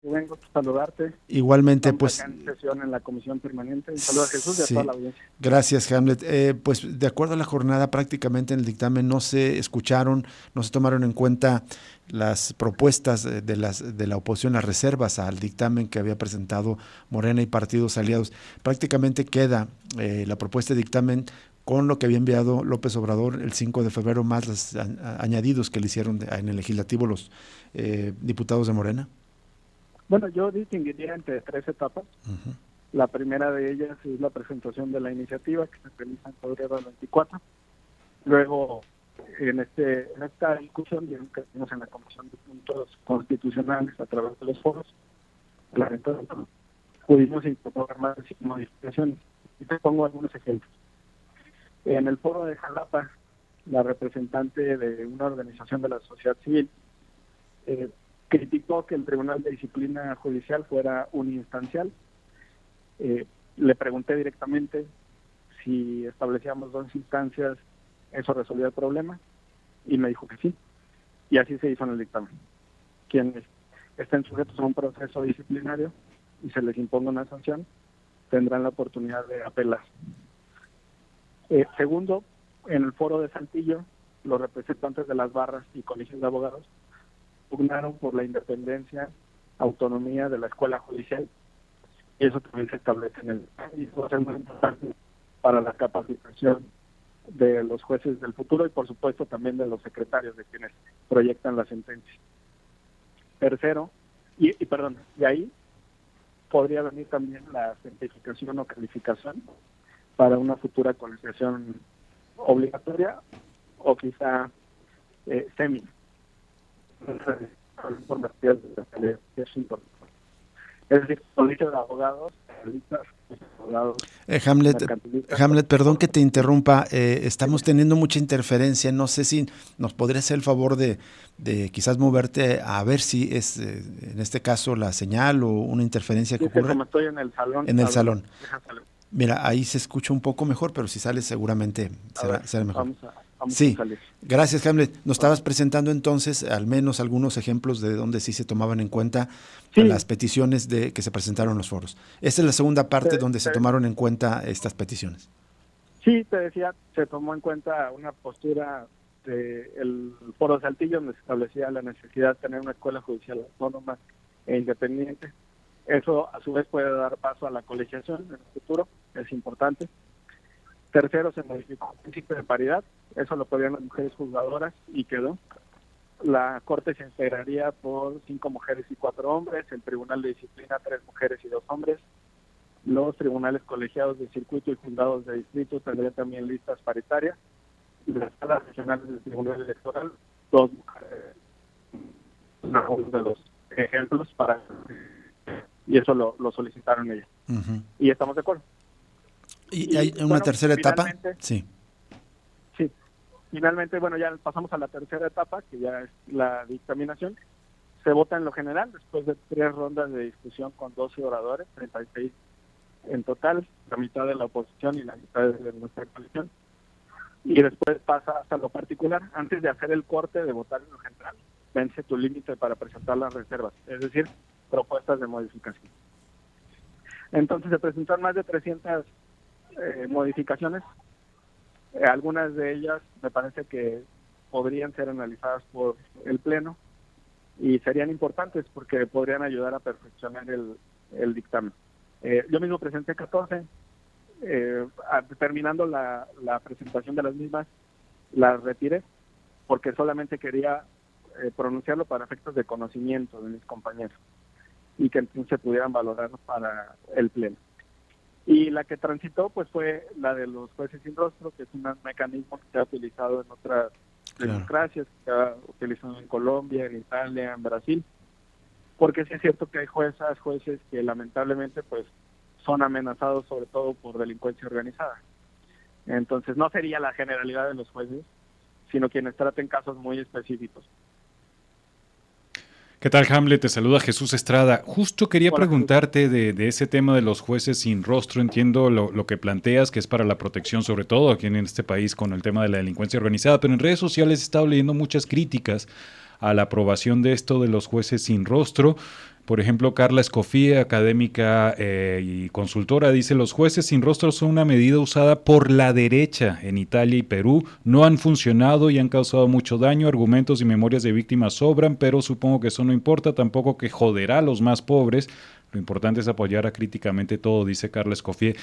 Rubén, gusto saludarte. Igualmente, Estamos pues acá en sesión en la Comisión Permanente. Un saludo a Jesús y a toda sí, la audiencia. gracias, Hamlet. Pues de acuerdo a la jornada, prácticamente en el dictamen no se escucharon, no se tomaron en cuenta las propuestas de la oposición, las reservas al dictamen que había presentado Morena y partidos aliados. Prácticamente queda la propuesta de dictamen con lo que había enviado López Obrador el 5 de febrero, más los añadidos que le hicieron en el legislativo los diputados de Morena. Bueno, yo distinguiría entre tres etapas. Uh-huh. La primera de ellas es la presentación de la iniciativa que se realiza en febrero del 24. Luego, en esta discusión, digamos que tenemos en la Comisión de Puntos Constitucionales a través de los foros, pudimos incorporar más de 5 modificaciones. Y te pongo algunos ejemplos. En el foro de Jalapa, la representante de una organización de la sociedad civil criticó que el Tribunal de Disciplina Judicial fuera uninstancial. Le pregunté directamente si establecíamos 2 instancias, eso resolvía el problema, y me dijo que sí. Y así se hizo en el dictamen. Quienes estén sujetos a un proceso disciplinario y se les imponga una sanción, tendrán la oportunidad de apelar. Segundo, en el foro de Saltillo, los representantes de las barras y colegios de abogados pugnaron por la independencia, autonomía de la escuela judicial, y eso también se establece en el y eso va a ser muy importante para la capacitación de los jueces del futuro y por supuesto también de los secretarios de quienes proyectan la sentencia. Tercero, y ahí podría venir también la certificación o calificación para una futura colegiación obligatoria o quizá semi. Es importante. Es decir, colegio de abogados, abogados mercantilistas. Hamlet, perdón que te interrumpa, estamos teniendo mucha interferencia, no sé si nos podría hacer el favor de quizás moverte a ver si es en este caso la señal o una interferencia que ocurre. Como estoy en el salón. En el salón. Mira, ahí se escucha un poco mejor, pero si sales seguramente será mejor. Vamos a salir. Gracias, Hamlet. Nos estabas presentando entonces al menos algunos ejemplos de donde sí se tomaban en cuenta las peticiones que se presentaron en los foros. Esta es la segunda parte donde se tomaron en cuenta estas peticiones. Sí, te decía, se tomó en cuenta una postura del foro de Saltillo, donde se establecía la necesidad de tener una escuela judicial autónoma e independiente. Eso, a su vez, puede dar paso a la colegiación en el futuro, es importante. Tercero, se modificó el principio de paridad, eso lo podían las mujeres juzgadoras y quedó. La Corte se integraría por 5 mujeres y 4 hombres, el Tribunal de Disciplina 3 mujeres y 2 hombres. Los tribunales colegiados de circuito y juzgados de distrito tendrían también listas paritarias. Y las salas regionales del Tribunal Electoral, 2 mujeres. Uno de los ejemplos para... Y eso lo solicitaron ellas. Uh-huh. Y estamos de acuerdo. ¿Y hay una tercera etapa? Sí. Sí. Finalmente, ya pasamos a la tercera etapa, que ya es la dictaminación. Se vota en lo general, después de 3 rondas de discusión con 12 oradores, 36 en total, la mitad de la oposición y la mitad de nuestra coalición. Y después pasa hasta lo particular. Antes de hacer el corte de votar en lo general, vence tu límite para presentar las reservas, es decir, propuestas de modificación. Entonces se presentaron más de 300 modificaciones. Algunas de ellas me parece que podrían ser analizadas por el Pleno y serían importantes porque podrían ayudar a perfeccionar el dictamen. Yo mismo presenté 14, terminando la presentación de las mismas, las retiré porque solamente quería pronunciarlo para efectos de conocimiento de mis compañeros y que entonces se pudieran valorar para el Pleno. Y la que transitó pues fue la de los jueces sin rostro, que es un mecanismo que se ha utilizado en otras democracias, que se ha utilizado en Colombia, en Italia, en Brasil, porque sí es cierto que hay jueces que lamentablemente pues son amenazados sobre todo por delincuencia organizada. Entonces no sería la generalidad de los jueces, sino quienes traten casos muy específicos. ¿Qué tal, Hamlet? Te saluda Jesús Estrada. Justo quería preguntarte de ese tema de los jueces sin rostro. Entiendo lo que planteas, que es para la protección, sobre todo aquí en este país, con el tema de la delincuencia organizada, pero en redes sociales he estado leyendo muchas críticas a la aprobación de esto de los jueces sin rostro. Por ejemplo, Carla Escofía, académica y consultora, dice: los jueces sin rostro son una medida usada por la derecha en Italia y Perú. No han funcionado y han causado mucho daño. Argumentos y memorias de víctimas sobran, pero supongo que eso no importa, tampoco que joderá a los más pobres. Lo importante es apoyar críticamente todo, dice Carla Escofía.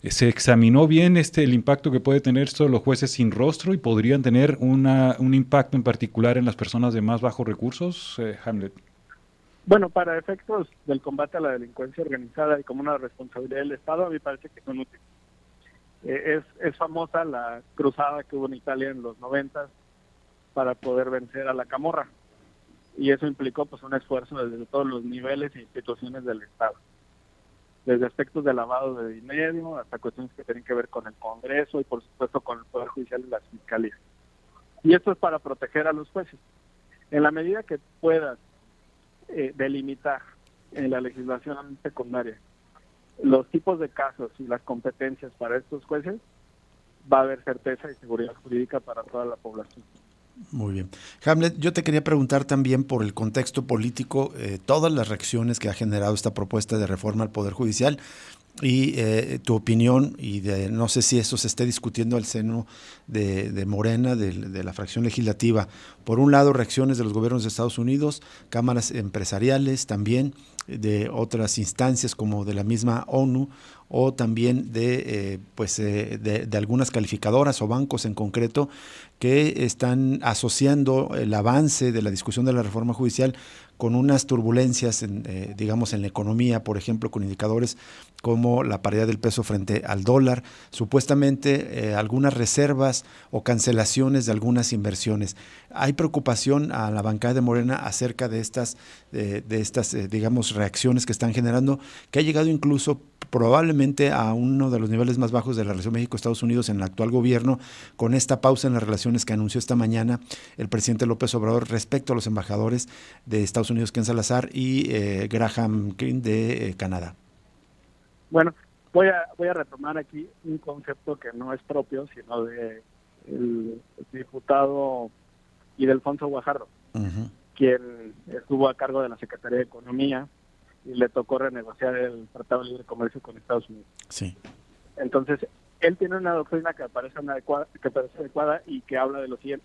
¿Se examinó bien el impacto que puede tener esto de los jueces sin rostro y podrían tener un impacto en particular en las personas de más bajos recursos, Hamlet? Bueno, para efectos del combate a la delincuencia organizada y como una responsabilidad del Estado, a mí me parece que son útiles. Es famosa la cruzada que hubo en Italia en los 90 para poder vencer a la camorra, y eso implicó pues un esfuerzo desde todos los niveles e instituciones del Estado, desde aspectos de lavado de dinero hasta cuestiones que tienen que ver con el Congreso y por supuesto con el Poder Judicial y las fiscalías. Y esto es para proteger a los jueces. En la medida que puedas delimitar en la legislación secundaria los tipos de casos y las competencias para estos jueces, va a haber certeza y seguridad jurídica para toda la población. Muy bien. Hamlet, yo te quería preguntar también por el contexto político, todas las reacciones que ha generado esta propuesta de reforma al Poder Judicial y tu opinión, y no sé si eso se esté discutiendo al seno de Morena, de la fracción legislativa. Por un lado, reacciones de los gobiernos de Estados Unidos, cámaras empresariales también, de otras instancias como de la misma ONU, o también de algunas calificadoras o bancos en concreto que están asociando el avance de la discusión de la reforma judicial con unas turbulencias, digamos, en la economía, por ejemplo, con indicadores como la paridad del peso frente al dólar, supuestamente algunas reservas o cancelaciones de algunas inversiones. ¿Hay preocupación a la bancada de Morena acerca de estas digamos, reacciones que están generando, que ha llegado incluso probablemente a uno de los niveles más bajos de la relación México-Estados Unidos en el actual gobierno, con esta pausa en las relaciones que anunció esta mañana el presidente López Obrador respecto a los embajadores de Estados Unidos, Ken Salazar, y Graham Greene de Canadá? Bueno, voy a retomar aquí un concepto que no es propio, sino de el diputado Ildefonso Guajardo, quien estuvo a cargo de la Secretaría de Economía y le tocó renegociar el Tratado de Libre Comercio con Estados Unidos. Sí. Entonces, él tiene una doctrina que parece adecuada y que habla de lo siguiente: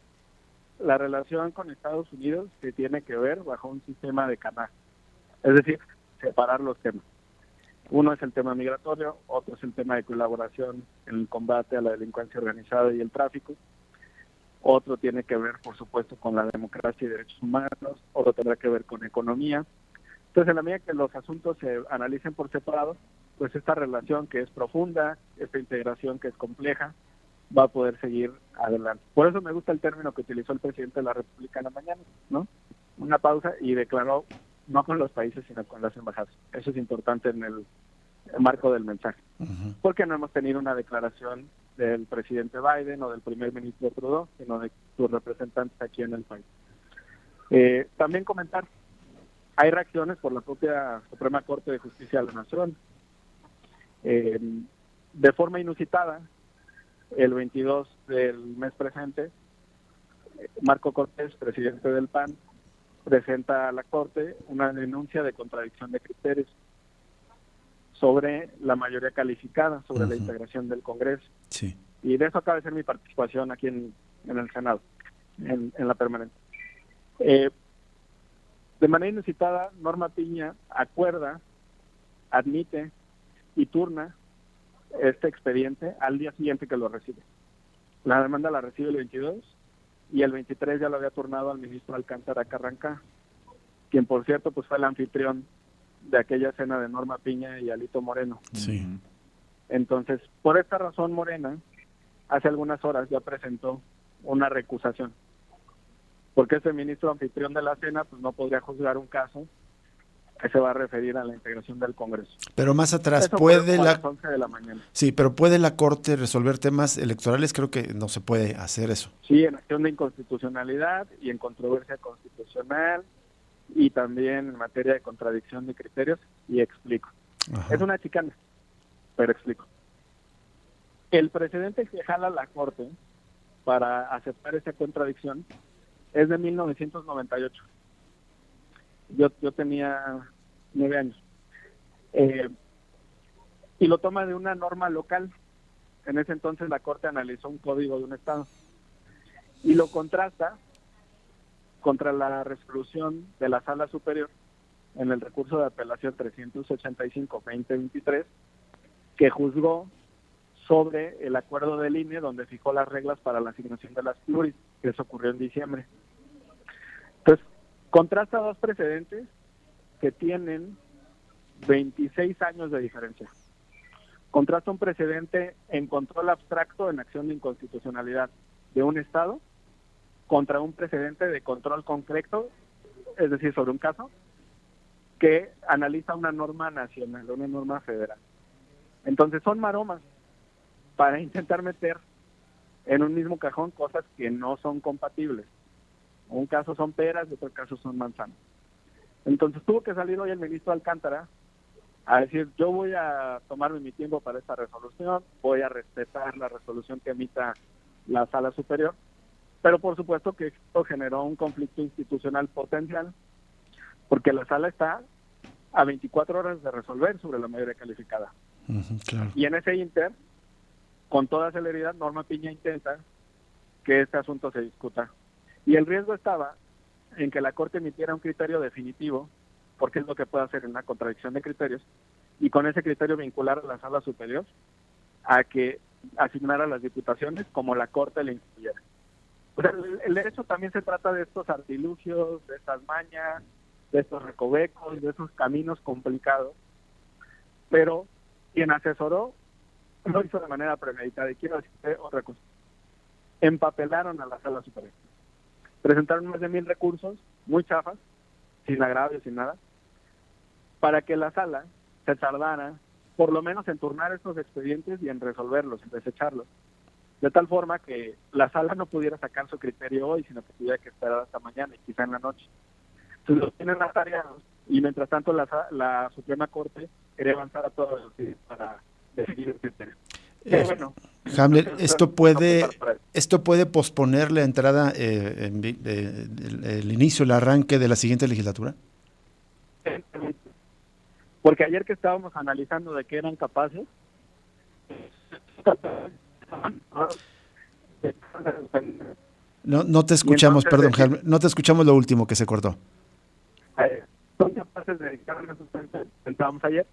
la relación con Estados Unidos se tiene que ver bajo un sistema de canal, es decir, separar los temas. Uno es el tema migratorio, otro es el tema de colaboración en el combate a la delincuencia organizada y el tráfico, otro tiene que ver, por supuesto, con la democracia y derechos humanos, otro tendrá que ver con economía. Entonces, en la medida que los asuntos se analicen por separado, pues esta relación que es profunda, esta integración que es compleja, va a poder seguir adelante. Por eso me gusta el término que utilizó el presidente de la República en la mañana, ¿no? Una pausa, y declaró no con los países, sino con las embajadas. Eso es importante en el marco del mensaje. Porque no hemos tenido una declaración del presidente Biden o del primer ministro Trudeau, sino de sus representantes aquí en el país. También comentar, hay reacciones por la propia Suprema Corte de Justicia de la Nación. De forma inusitada, el 22 del mes presente, Marco Cortés, presidente del PAN, presenta a la Corte una denuncia de contradicción de criterios sobre la mayoría calificada, sobre la integración del Congreso. Sí. Y de eso acaba de ser mi participación aquí en el Senado, en la permanente. De manera inusitada, Norma Piña acuerda, admite y turna este expediente al día siguiente que lo recibe. La demanda la recibe el 22 y el 23 ya lo había turnado al ministro Alcántara Carranca, quien por cierto pues fue el anfitrión de aquella cena de Norma Piña y Alito Moreno. Sí. Entonces, por esta razón, Morena hace algunas horas ya presentó una recusación, porque ese ministro anfitrión de la cena pues no podría juzgar un caso que se va a referir a la integración del Congreso. Pero más atrás, Eso ¿puede a las 11 de la mañana? Sí, pero ¿puede la Corte resolver temas electorales? Creo que no se puede hacer eso. Sí, en acción de inconstitucionalidad y en controversia constitucional, y también en materia de contradicción de criterios, y explico. Ajá. Es una chicana, pero explico. El precedente que jala la Corte para aceptar esa contradicción es de 1998. Yo tenía 9 años. Y lo toma de una norma local. En ese entonces la Corte analizó un código de un estado y lo contrasta contra la resolución de la Sala Superior en el recurso de apelación 385-2023, que juzgó sobre el acuerdo del INE donde fijó las reglas para la asignación de las pluris, que eso ocurrió en diciembre. Entonces, contrasta dos precedentes que tienen 26 años de diferencia. Contrasta un precedente en control abstracto en acción de inconstitucionalidad de un Estado contra un precedente de control concreto, es decir, sobre un caso que analiza una norma nacional, una norma federal. Entonces son maromas para intentar meter en un mismo cajón cosas que no son compatibles. Un caso son peras y otro caso son manzanas. Entonces tuvo que salir hoy el ministro Alcántara a decir, yo voy a tomarme mi tiempo para esta resolución, voy a respetar la resolución que emita la Sala Superior, pero por supuesto que esto generó un conflicto institucional potencial, porque la Sala está a 24 horas de resolver sobre la mayoría calificada. Claro. Y en ese inter, con toda celeridad, Norma Piña intenta que este asunto se discuta. Y el riesgo estaba en que la Corte emitiera un criterio definitivo, porque es lo que puede hacer en una contradicción de criterios, y con ese criterio vincular a la Sala Superior a que asignara las diputaciones como la Corte le incluyera. O sea, el derecho también se trata de estos artilugios, de estas mañas, de estos recovecos, de esos caminos complicados, pero quien asesoró lo hizo de manera premeditada. Y quiero decirte otra cosa: empapelaron a la Sala Superior, presentaron más de 1,000 recursos muy chafas, sin agravio, sin nada, para que la Sala se tardara por lo menos en turnar estos expedientes y en resolverlos, en desecharlos, de tal forma que la Sala no pudiera sacar su criterio hoy, sino que tuviera que esperar hasta mañana y quizá en la noche. Entonces los tienen atareados y mientras tanto la Suprema Corte quería avanzar a todos los días para decidir el criterio. Bueno, Hamlet, esto puede posponer la entrada, el inicio, el arranque de la siguiente legislatura. Porque ayer que estábamos analizando de qué eran capaces, no te escuchamos, perdón, Hamlet, no te escuchamos lo último que se cortó. Son capaces de dictar una suspensión, pensábamos ayer,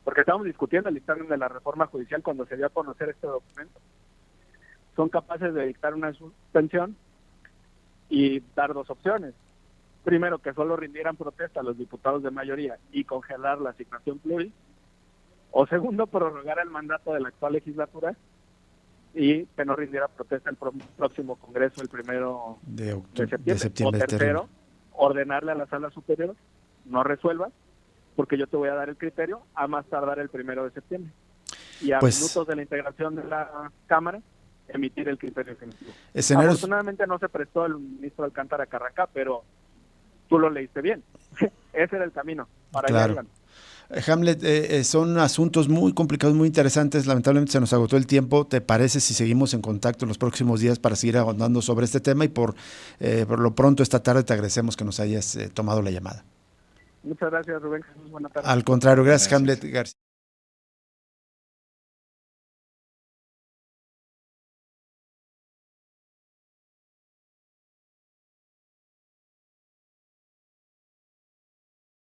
porque estábamos discutiendo el dictamen de la reforma judicial cuando se dio a conocer este documento. Son capaces de dictar una suspensión y dar dos opciones. Primero, que solo rindieran protesta a los diputados de mayoría y congelar la asignación pluris. O segundo, prorrogar el mandato de la actual legislatura y que no rindiera protesta el próximo Congreso el 1 de septiembre. O tercero, ordenarle a la Sala Superior, no resuelva, porque yo te voy a dar el criterio a más tardar el 1 de septiembre. Y a minutos de la integración de la Cámara, emitir el criterio definitivo. Afortunadamente no se prestó el ministro Alcántara Carracá, pero tú lo leíste bien. Ese era el camino para claro. Hamlet, son asuntos muy complicados, muy interesantes. Lamentablemente se nos agotó el tiempo. ¿Te parece si seguimos en contacto en los próximos días para seguir ahondando sobre este tema? Y por lo pronto esta tarde te agradecemos que nos hayas tomado la llamada. Muchas gracias, Rubén Jesús. Buenas tardes. Al contrario, gracias. Hamlet García.